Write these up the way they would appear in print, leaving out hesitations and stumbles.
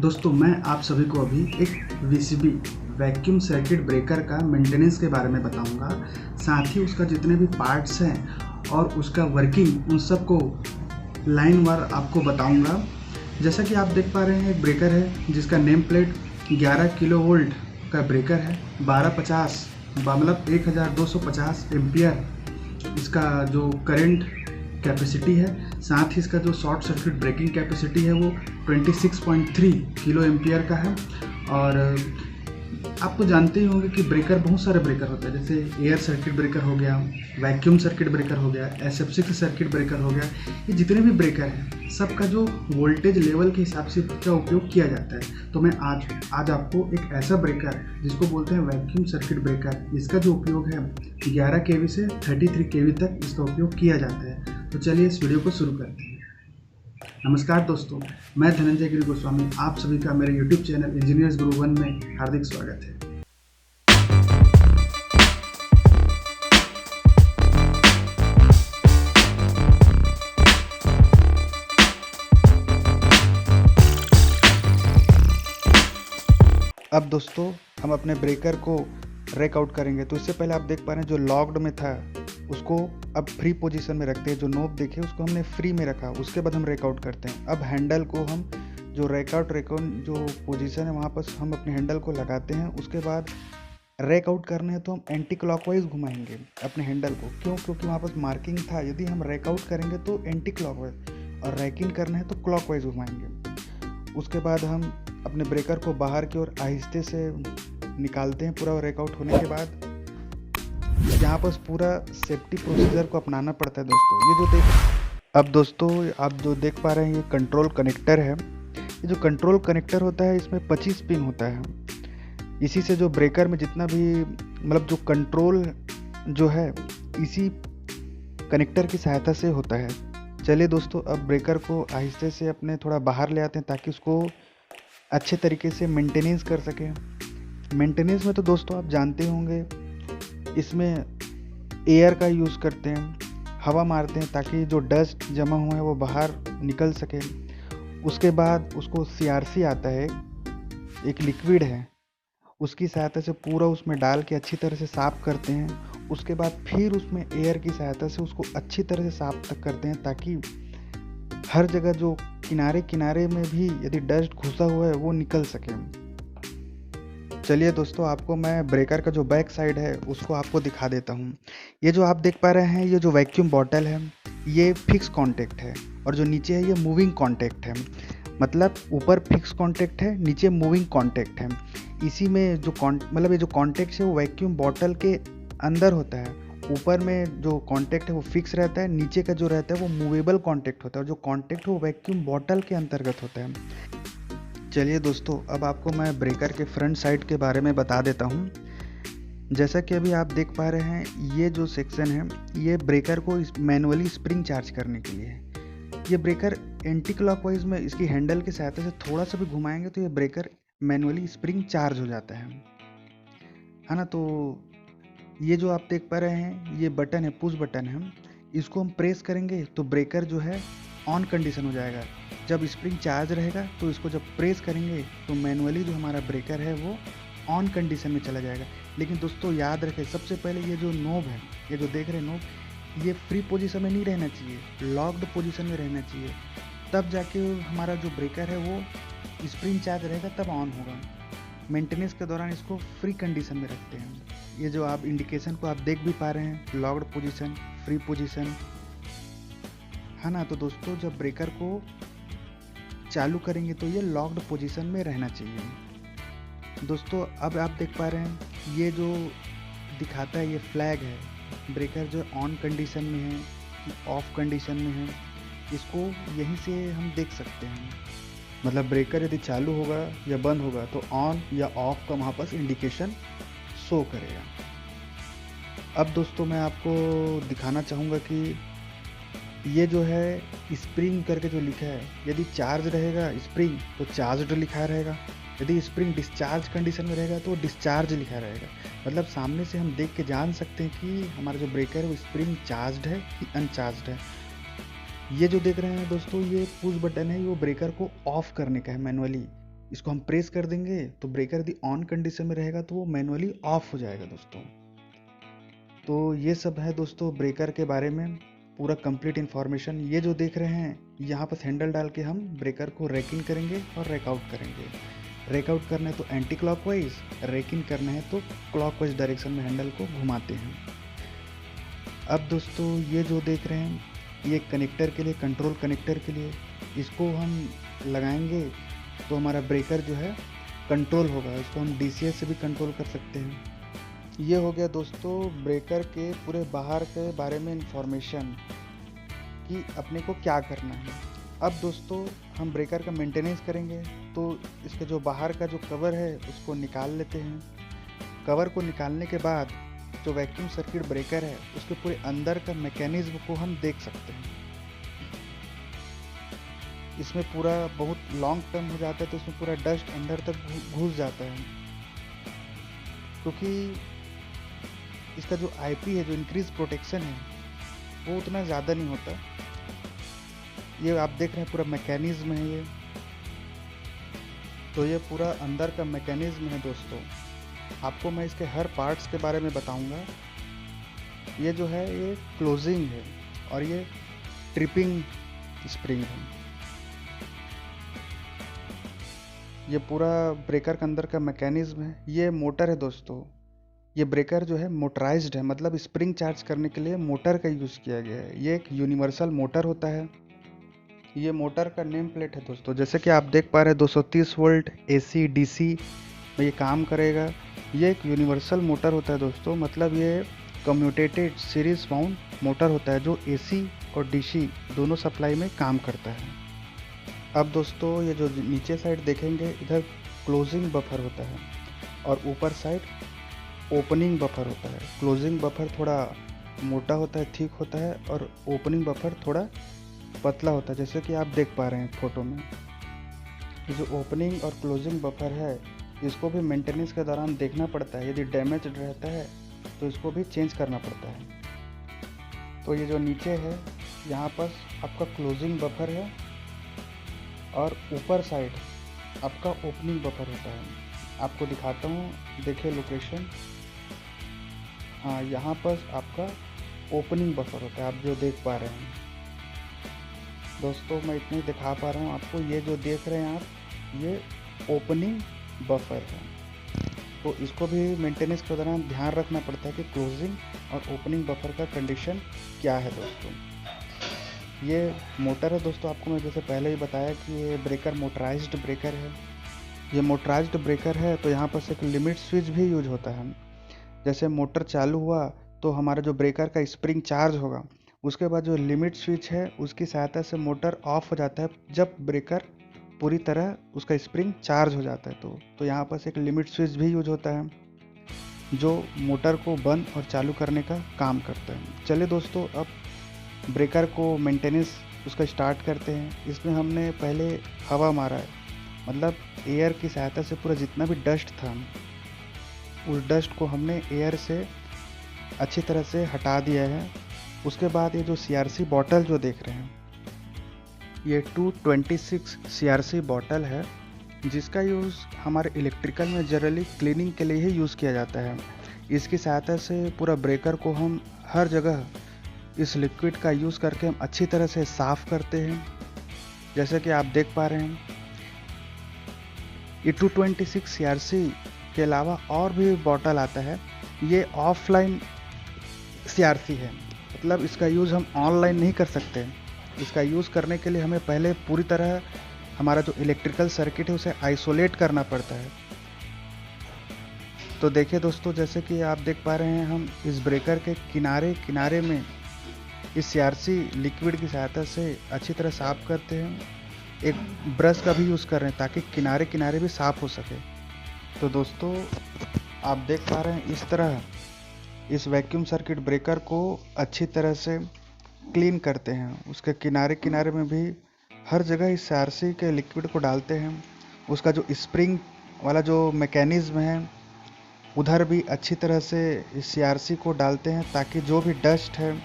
दोस्तों मैं आप सभी को अभी एक वीसीबी वैक्यूम सर्किट ब्रेकर का मेंटेनेंस के बारे में बताऊंगा। साथ ही उसका जितने भी पार्ट्स हैं और उसका वर्किंग उन सब को लाइन वार आपको बताऊंगा। जैसा कि आप देख पा रहे हैं, एक ब्रेकर है जिसका नेम प्लेट 11 किलो वोल्ट का ब्रेकर है। 1250 मतलब 1250 एम्पियर इसका जो करंट कैपेसिटी है। साथ ही इसका जो शॉर्ट सर्किट ब्रेकिंग कैपेसिटी है वो 26.3 किलो एम्पियर का है। और आप तो जानते ही होंगे कि ब्रेकर बहुत सारे ब्रेकर होते हैं, जैसे एयर सर्किट ब्रेकर हो गया, वैक्यूम सर्किट ब्रेकर हो गया, SF6 सर्किट ब्रेकर हो गया। ये जितने भी ब्रेकर हैं सबका जो वोल्टेज लेवल के हिसाब से इसका उपयोग किया जाता है। तो मैं आज आपको एक ऐसा ब्रेकर जिसको बोलते हैं वैक्यूम सर्किट ब्रेकर, इसका जो उपयोग है 11 kV से 33 kV तक इसका उपयोग किया जाता है। तो चलिए इस वीडियो को शुरू करते हैं। नमस्कार दोस्तों, मैं धनंजय गिरी गोस्वामी, आप सभी का मेरे YouTube चैनल इंजीनियर्स गुरु 1 में हार्दिक स्वागत है। अब दोस्तों हम अपने ब्रेकर को रेक आउट करेंगे। तो इससे पहले आप देख पा रहे हैं जो लॉक्ड में था उसको अब फ्री पोजीशन में रखते हैं। जो नोब देखे उसको हमने फ्री में रखा, उसके बाद हम रेक आउट करते हैं। अब हैंडल को हम जो रेक आउट जो पोजीशन है वहाँ पर हम अपने हैंडल को लगाते हैं। उसके बाद रेक आउट करने हैं तो हम एंटी क्लॉकवाइज घुमाएंगे अपने हैंडल को। क्यों? क्योंकि वहाँ पर मार्किंग था, यदि हम रेक आउट करेंगे तो एंटी क्लॉकवाइज और रैकिंग करना है तो क्लॉकवाइज घुमाएंगे। उसके बाद हम अपने ब्रेकर को बाहर की ओर आहिस्ते से निकालते हैं। पूरा रेक आउट होने के बाद यहाँ पर पूरा सेफ्टी प्रोसीजर को अपनाना पड़ता है दोस्तों। अब दोस्तों आप जो देख पा रहे हैं ये कंट्रोल कनेक्टर है। ये जो कंट्रोल कनेक्टर होता है इसमें 25 पिन होता है। इसी से जो ब्रेकर में जितना भी मतलब जो कंट्रोल जो है इसी कनेक्टर की सहायता से होता है। चलिए दोस्तों अब ब्रेकर को आहिस्ते से अपने थोड़ा बाहर ले आते हैं ताकि उसको अच्छे तरीके से मेंटेनेंस कर सकें। मेंटेनेंस में तो दोस्तों आप जानते होंगे इसमें एयर का यूज़ करते हैं, हवा मारते हैं ताकि जो डस्ट जमा हुआ है वो बाहर निकल सके। उसके बाद उसको CRC आता है, एक लिक्विड है, उसकी सहायता से पूरा उसमें डाल के अच्छी तरह से साफ़ करते हैं। उसके बाद फिर उसमें एयर की सहायता से उसको अच्छी तरह से साफ तक करते हैं ताकि हर जगह जो किनारे किनारे में भी यदि डस्ट घुसा हुआ है वो निकल सके। चलिए दोस्तों आपको मैं ब्रेकर का जो बैक साइड है उसको आपको दिखा देता हूँ। ये जो आप देख पा रहे हैं ये जो वैक्यूम बॉटल है ये फिक्स कांटेक्ट है और जो नीचे है ये मूविंग कांटेक्ट है। मतलब ऊपर फिक्स कांटेक्ट है, नीचे मूविंग कांटेक्ट है। इसी में जो मतलब ये जो कांटेक्ट है वो वैक्यूम बॉटल के अंदर होता है। ऊपर में जो कांटेक्ट है वो फिक्स रहता है, नीचे का जो रहता है वो मूवेबल कांटेक्ट होता है और जो कांटेक्ट है वो वैक्यूम बॉटल के अंतर्गत होता है। चलिए दोस्तों अब आपको मैं ब्रेकर के फ्रंट साइड के बारे में बता देता हूँ। जैसा कि अभी आप देख पा रहे हैं ये जो सेक्शन है ये ब्रेकर को मैनुअली स्प्रिंग चार्ज करने के लिए है। ये ब्रेकर एंटी क्लॉकवाइज में इसकी हैंडल की सहायता से थोड़ा सा भी घुमाएंगे तो ये ब्रेकर मैनुअली स्प्रिंग चार्ज हो जाता है ना। तो ये जो आप देख पा रहे हैं ये बटन है, पुश बटन है। इसको हम प्रेस करेंगे तो ब्रेकर जो है ऑन कंडीशन हो जाएगा। जब स्प्रिंग चार्ज रहेगा तो इसको जब प्रेस करेंगे तो मैनुअली जो हमारा ब्रेकर है वो ऑन कंडीशन में चला जाएगा। लेकिन दोस्तों याद रखें सबसे पहले ये जो नोब है, ये जो देख रहे हैं नोब, ये फ्री पोजीशन में नहीं रहना चाहिए, लॉक्ड पोजीशन में रहना चाहिए। तब जाके हमारा जो ब्रेकर है वो स्प्रिंग चार्ज रहेगा तब ऑन होगा। मेंटेनेंस के दौरान इसको फ्री कंडीशन में रखते हैं। ये जो आप इंडिकेशन को आप देख भी पा रहे हैं, लॉक्ड पोजीशन, फ्री पोजीशन, है ना। तो दोस्तों जब ब्रेकर को चालू करेंगे तो ये लॉक्ड पोजीशन में रहना चाहिए। दोस्तों अब आप देख पा रहे हैं ये जो दिखाता है ये फ्लैग है, ब्रेकर जो ऑन कंडीशन में है, ऑफ कंडीशन में है, इसको यहीं से हम देख सकते हैं। मतलब ब्रेकर यदि चालू होगा या बंद होगा तो ऑन या ऑफ का वहाँ पर इंडिकेशन शो करेगा। अब दोस्तों मैं आपको दिखाना चाहूँगा कि ये जो है स्प्रिंग करके जो लिखा है, यदि चार्ज रहेगा स्प्रिंग तो चार्ज्ड लिखा रहेगा, यदि स्प्रिंग डिस्चार्ज कंडीशन में रहेगा तो डिस्चार्ज लिखा रहेगा। मतलब सामने से हम देख के जान सकते हैं कि हमारा जो ब्रेकर है वो स्प्रिंग चार्ज्ड है कि अनचार्ज्ड है। ये जो देख रहे हैं दोस्तों ये पुश बटन है, वो ब्रेकर को ऑफ करने का है मैनुअली। इसको हम प्रेस कर देंगे तो ब्रेकर यदि ऑन कंडीशन में रहेगा तो वो मैनुअली ऑफ हो जाएगा दोस्तों। तो ये सब है दोस्तों ब्रेकर के बारे में पूरा कंप्लीट इन्फॉर्मेशन। ये जो देख रहे हैं यहाँ पर हैंडल डाल के हम ब्रेकर को रेक इन करेंगे और रेक आउट करेंगे। रेक आउट करना है तो एंटी क्लॉकवाइज, रेक इन करना है तो क्लॉकवाइज डायरेक्शन में हैंडल को घुमाते हैं। अब दोस्तों ये जो देख रहे हैं ये कनेक्टर के लिए, कंट्रोल कनेक्टर के लिए, इसको हम लगाएंगे तो हमारा ब्रेकर जो है कंट्रोल होगा। इसको हम DCS से भी कंट्रोल कर सकते हैं। ये हो गया दोस्तों ब्रेकर के पूरे बाहर के बारे में इंफॉर्मेशन कि अपने को क्या करना है। अब दोस्तों हम ब्रेकर का मेंटेनेंस करेंगे तो इसके जो बाहर का जो कवर है उसको निकाल लेते हैं। कवर को निकालने के बाद जो वैक्यूम सर्किट ब्रेकर है उसके पूरे अंदर का मैकेनिज्म को हम देख सकते हैं। इसमें पूरा बहुत लॉन्ग टर्म हो जाता है तो इसमें पूरा डस्ट अंदर तक घुस जाता है, क्योंकि इसका जो IP है, जो इंक्रीज प्रोटेक्शन है, वो उतना ज़्यादा नहीं होता। ये आप देख रहे हैं पूरा मैकेनिज्म है ये, तो ये पूरा अंदर का मैकेनिज्म है दोस्तों। आपको मैं इसके हर पार्ट्स के बारे में बताऊंगा। ये जो है ये क्लोजिंग है और ये ट्रिपिंग स्प्रिंग है। ये पूरा ब्रेकर के अंदर का मैकेनिज्म है। ये मोटर है दोस्तों। ये ब्रेकर जो है मोटराइज्ड है, मतलब स्प्रिंग चार्ज करने के लिए मोटर का यूज़ किया गया है। ये एक यूनिवर्सल मोटर होता है। ये मोटर का नेम प्लेट है दोस्तों। जैसे कि आप देख पा रहे हैं 230 वोल्ट AC DC में ये काम करेगा। ये एक यूनिवर्सल मोटर होता है दोस्तों, मतलब ये कम्यूटेटेड सीरीज माउंट मोटर होता है जो AC और DC दोनों सप्लाई में काम करता है। अब दोस्तों ये जो नीचे साइड देखेंगे इधर क्लोजिंग बफर होता है और ऊपर साइड ओपनिंग बफर होता है। क्लोजिंग बफर थोड़ा मोटा होता है, थिक होता है, और ओपनिंग बफर थोड़ा पतला होता है, जैसे कि आप देख पा रहे हैं फोटो में। ये जो ओपनिंग और क्लोजिंग बफर है इसको भी मेंटेनेंस के दौरान देखना पड़ता है। यदि डैमेज रहता है तो इसको भी चेंज करना पड़ता है। तो ये जो नीचे है यहाँ पर आपका क्लोजिंग बफर है और ऊपर साइड आपका ओपनिंग बफर होता है। आपको दिखाता हूँ, देखिए लोकेशन। हाँ, यहाँ पर आपका ओपनिंग बफर होता है, आप जो देख पा रहे हैं दोस्तों। मैं इतनी दिखा पा रहा हूँ आपको। ये जो देख रहे हैं आप, ये ओपनिंग बफर है। तो इसको भी मेंटेनेंस के दौरान ध्यान रखना पड़ता है कि क्लोजिंग और ओपनिंग बफर का कंडीशन क्या है दोस्तों। ये मोटर है दोस्तों। आपको मैं जैसे पहले ही बताया कि ये ब्रेकर मोटराइज्ड ब्रेकर है। ये मोटराइज्ड ब्रेकर है तो यहाँ पर एक लिमिट स्विच भी यूज होता है। जैसे मोटर चालू हुआ तो हमारा जो ब्रेकर का स्प्रिंग चार्ज होगा, उसके बाद जो लिमिट स्विच है उसकी सहायता से मोटर ऑफ हो जाता है जब ब्रेकर पूरी तरह उसका स्प्रिंग चार्ज हो जाता है। तो यहाँ पर एक लिमिट स्विच भी यूज होता है जो मोटर को बंद और चालू करने का काम करता है। चलिए दोस्तों, अब ब्रेकर को मेंटेनेंस उसका स्टार्ट करते हैं। इसमें हमने पहले हवा मारा है, मतलब एयर की सहायता से पूरा जितना भी डस्ट था उस डस्ट को हमने एयर से अच्छी तरह से हटा दिया है। उसके बाद ये जो CRC बॉटल जो देख रहे हैं, ये 226 CRC बॉटल है जिसका यूज़ हमारे इलेक्ट्रिकल में जनरली क्लीनिंग के लिए ही यूज़ किया जाता है। इसकी सहायता से पूरा ब्रेकर को हम हर जगह इस लिक्विड का यूज़ करके हम अच्छी तरह से साफ़ करते हैं। जैसे कि आप देख पा रहे हैं, ये 226 CRC के अलावा और भी बॉटल आता है। ये ऑफलाइन CRC है, मतलब इसका यूज़ हम ऑनलाइन नहीं कर सकते। इसका यूज़ करने के लिए हमें पहले पूरी तरह हमारा जो इलेक्ट्रिकल सर्किट है उसे आइसोलेट करना पड़ता है। तो देखिए दोस्तों, जैसे कि आप देख पा रहे हैं, हम इस ब्रेकर के किनारे किनारे में इस CRC लिक्विड की सहायता से अच्छी तरह साफ़ करते हैं। एक ब्रश का भी यूज़ कर रहे हैं ताकि किनारे किनारे भी साफ़ हो सके। तो दोस्तों आप देख पा रहे हैं, इस तरह इस वैक्यूम सर्किट ब्रेकर को अच्छी तरह से क्लीन करते हैं। उसके किनारे किनारे में भी हर जगह इस CRC के लिक्विड को डालते हैं। उसका जो स्प्रिंग वाला जो मैकेनिज्म है उधर भी अच्छी तरह से इस CRC को डालते हैं ताकि जो भी डस्ट है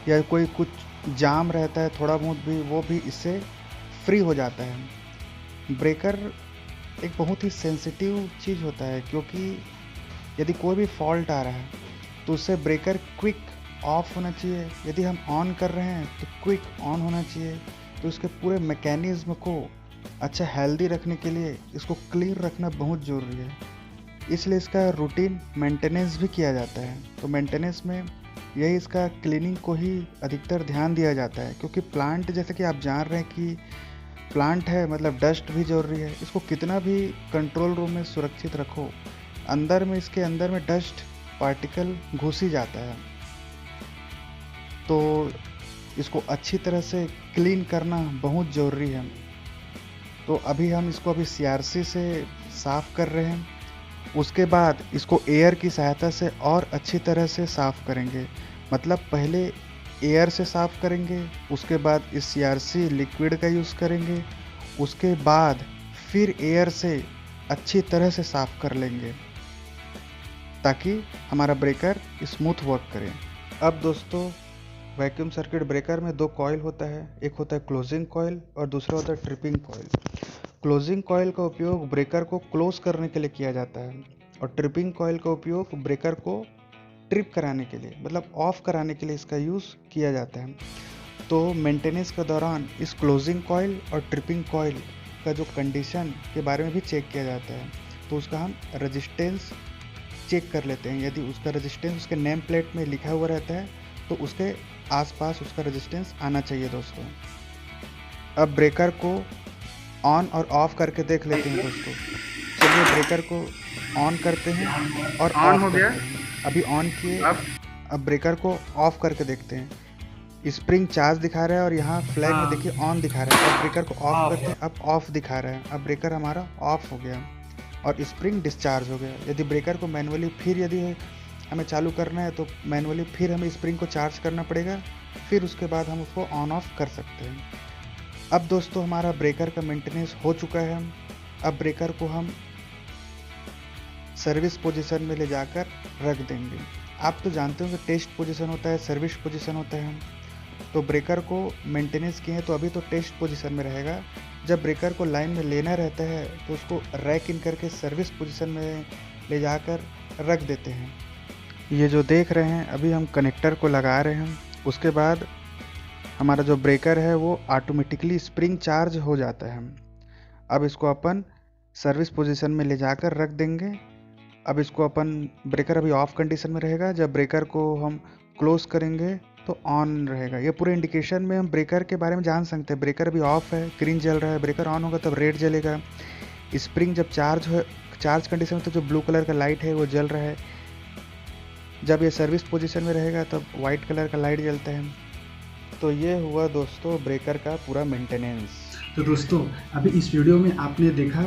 या कोई कुछ जाम रहता है थोड़ा बहुत भी, वो भी इससे फ्री हो जाता है। ब्रेकर एक बहुत ही सेंसिटिव चीज़ होता है, क्योंकि यदि कोई भी फॉल्ट आ रहा है तो उससे ब्रेकर क्विक ऑफ होना चाहिए। यदि हम ऑन कर रहे हैं तो क्विक ऑन होना चाहिए। तो इसके पूरे मैकेनिज्म को अच्छा हेल्दी रखने के लिए इसको क्लीन रखना बहुत ज़रूरी है, इसलिए इसका रूटीन मेंटेनेंस भी किया जाता है। तो मेंटेनेंस में यही इसका क्लीनिंग को ही अधिकतर ध्यान दिया जाता है, क्योंकि प्लांट जैसे कि आप जान रहे हैं कि प्लांट है मतलब डस्ट भी जरूरी है। इसको कितना भी कंट्रोल रूम में सुरक्षित रखो, अंदर में इसके अंदर में डस्ट पार्टिकल घुस ही जाता है। तो इसको अच्छी तरह से क्लीन करना बहुत ज़रूरी है। तो अभी हम इसको CRC से साफ़ कर रहे हैं। उसके बाद इसको एयर की सहायता से और अच्छी तरह से साफ़ करेंगे। मतलब पहले एयर से साफ़ करेंगे, उसके बाद इस CRC लिक्विड का यूज़ करेंगे, उसके बाद फिर एयर से अच्छी तरह से साफ़ कर लेंगे ताकि हमारा ब्रेकर स्मूथ वर्क करे। अब दोस्तों, वैक्यूम सर्किट ब्रेकर में 2 कॉइल होता है, एक होता है क्लोजिंग कॉइल और दूसरा होता है ट्रिपिंग कॉइल। क्लोजिंग कॉइल का उपयोग ब्रेकर को क्लोज करने के लिए किया जाता है और ट्रिपिंग कॉइल का उपयोग ब्रेकर को ट्रिप कराने के लिए मतलब ऑफ कराने के लिए इसका यूज़ किया जाता है। तो मेंटेनेंस के दौरान इस क्लोजिंग कॉइल और ट्रिपिंग कॉइल का जो कंडीशन के बारे में भी चेक किया जाता है। तो उसका हम रेजिस्टेंस चेक कर लेते हैं। यदि उसका रेजिस्टेंस उसके नेम प्लेट में लिखा हुआ रहता है तो उसके आसपास उसका रेजिस्टेंस आना चाहिए दोस्तों। अब ब्रेकर को ऑन और ऑफ करके देख लेते हैं दोस्तों। चलिए ब्रेकर को ऑन करते हैं और ऑन हो गया। अभी ऑन किए, अब ब्रेकर को ऑफ करके देखते हैं। स्प्रिंग चार्ज दिखा रहा है और यहाँ फ्लैग में देखिए ऑन दिखा रहा है। अब ब्रेकर को ऑफ करते हैं, अब ऑफ दिखा रहा है। अब ब्रेकर हमारा ऑफ हो गया और स्प्रिंग डिस्चार्ज हो गया। यदि ब्रेकर को मैनुअली फिर यदि हमें चालू करना है तो मैनुअली फिर हमें स्प्रिंग को चार्ज करना पड़ेगा, फिर उसके बाद हम उसको ऑन ऑफ कर सकते हैं। अब दोस्तों हमारा ब्रेकर का मेंटेनेंस हो चुका है। अब ब्रेकर को हम सर्विस पोजीशन में ले जाकर रख देंगे। आप तो जानते हो कि टेस्ट पोजीशन होता है, सर्विस पोजीशन होता है। तो ब्रेकर को मेंटेनेंस किए तो अभी तो टेस्ट पोजीशन में रहेगा। जब ब्रेकर को लाइन में लेना रहता है तो उसको रैक इन करके सर्विस पोजीशन में ले जाकर रख देते हैं। ये जो देख रहे हैं अभी हम कनेक्टर को लगा रहे हैं। उसके बाद हमारा जो ब्रेकर है वो ऑटोमेटिकली स्प्रिंग चार्ज हो जाता है। अब इसको अपन सर्विस पोजीशन में ले जाकर रख देंगे। अब इसको अपन ब्रेकर अभी ऑफ कंडीशन में रहेगा। जब ब्रेकर को हम क्लोज करेंगे तो ऑन रहेगा। ये पूरे इंडिकेशन में हम ब्रेकर के बारे में जान सकते हैं। ब्रेकर अभी ऑफ है, ग्रीन जल रहा है, ब्रेकर ऑन होगा तब रेड जलेगा। स्प्रिंग जब चार्ज कंडीशन में तो जो ब्लू कलर का लाइट है वो जल रहा है। जब ये सर्विस पोजीशन में रहेगा तब वाइट कलर का लाइट जलता है। तो ये हुआ दोस्तों ब्रेकर का पूरा मेंटेनेंस। तो दोस्तों अभी इस वीडियो में आपने देखा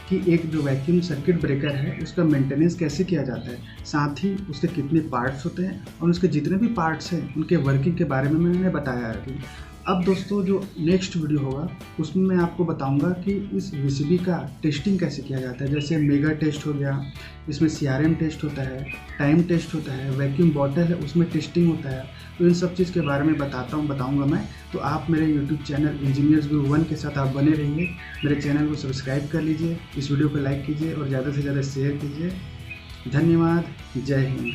कि एक जो वैक्यूम सर्किट ब्रेकर है उसका मेंटेनेंस कैसे किया जाता है, साथ ही उसके कितने पार्ट्स होते हैं और उसके जितने भी पार्ट्स हैं उनके वर्किंग के बारे में मैंने बताया है। अब दोस्तों जो नेक्स्ट वीडियो होगा उसमें मैं आपको बताऊंगा कि इस VCB का टेस्टिंग कैसे किया जाता है। जैसे मेगा टेस्ट हो गया, इसमें CRM टेस्ट होता है, टाइम टेस्ट होता है, वैक्यूम बॉटल है उसमें टेस्टिंग होता है। तो इन सब चीज़ के बारे में बताऊंगा मैं। तो आप मेरे YouTube चैनल इंजीनियर्स गुरु 1 के साथ आप बने रहिए। मेरे चैनल को सब्सक्राइब कर लीजिए, इस वीडियो को लाइक कीजिए और ज़्यादा से ज़्यादा शेयर कीजिए। धन्यवाद। जय हिंद।